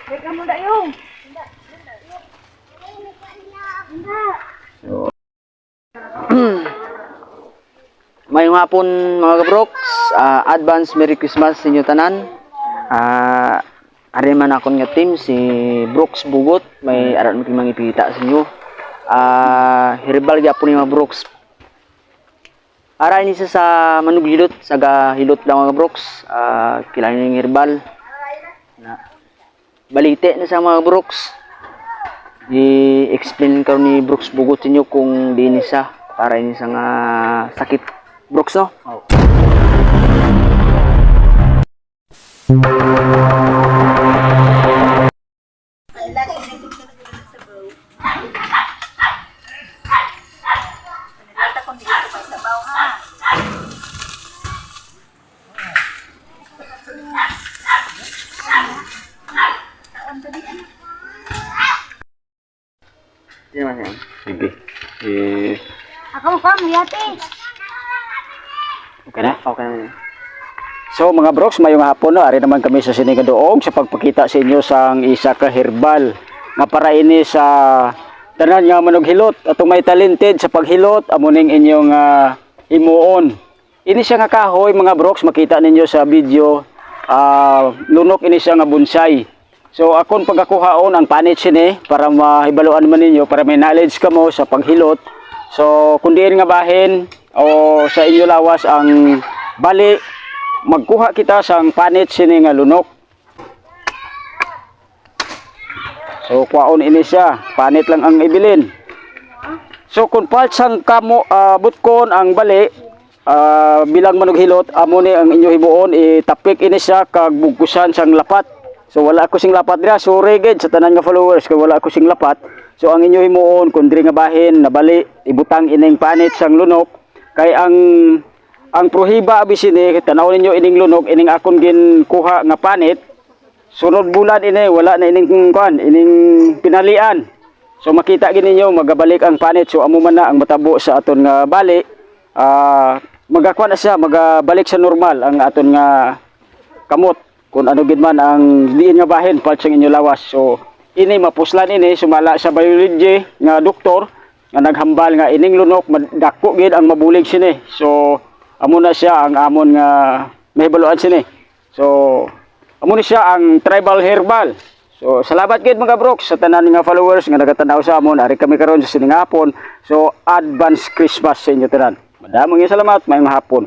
Teka mo yung. So, mayong hapon mga kabroks, advance Merry Christmas sa inyo tanan. Ari man akong nga team si Brooks Bugot, may aral mo mga ipita sa inyo. Herbal gyapon ni mga Brooks. Ara ini sa manughilot, saga hilot lang mga Brooks. Kailangan yung herbal. Balite na sa mga Brooks. I-explain ko ni Brooks Bugot sa inyo kung di ini sa para ini sa nga sakit Brooks, no? Oh. Sige. Ako ka, mayate. Okay na? Okay na. So mga Brooks, mayong hapon no, ari naman kami sa Sinigadoog sa pagpakita sa inyo sang isa ka herbal nga para ini sa tanan nga manughilot atong may talented sa paghilot amuning inyong himuon. Ini siya nga kahoy mga Brooks, makita ninyo sa video, lunok ini siya nga bonsai. So akon pagakuhaon ang panit sini para mahibaluan man ninyo, para may knowledge kamo sa paghilot. So kung diin nga bahin o sa inyo lawas ang bali, magkuha kita sang panit sini nga lunok. So kuhaon ini siya, panit lang ang ibilin. So kung palsang kamo butkon ang bali, bilang manughilot amo ni ang inyo himuon, itapik ini siya kag bugkusan sang lapat. So wala ako sing lapat dira, sorry gid sa tanan nga followers kay wala ako sing lapat. So ang inyo himuon kun diri nga bahin nabali, ibutang ining panit sang lunok kay ang prohiba abisini tanaw ninyo ining lunok, ining akon gin kuha nga panit. Sunod bulan ini wala na ining kuan, ining pinalian. So makita gid ninyo magabalik ang panit. So amo man na ang matabo sa aton nga bali, magakuan na siya, magabalik sa normal ang aton nga kamot. Kung ano gid man ang diin nga bahin palsang inyo lawas. So ini mapuslan ini sumala sa biology nga doktor nga naghambal nga ining lunok dako gid ang mabulig sini. So amo na siya ang amon nga mahibaluan sini. So amo ni siya ang tribal herbal. So salamat gid mga Brooks sa tanan nga followers nga nagatanaw sa amon. Ari kami karon sa sining hapon. So advance Christmas sa inyo tanan. Madamong salamat, mayong hapon.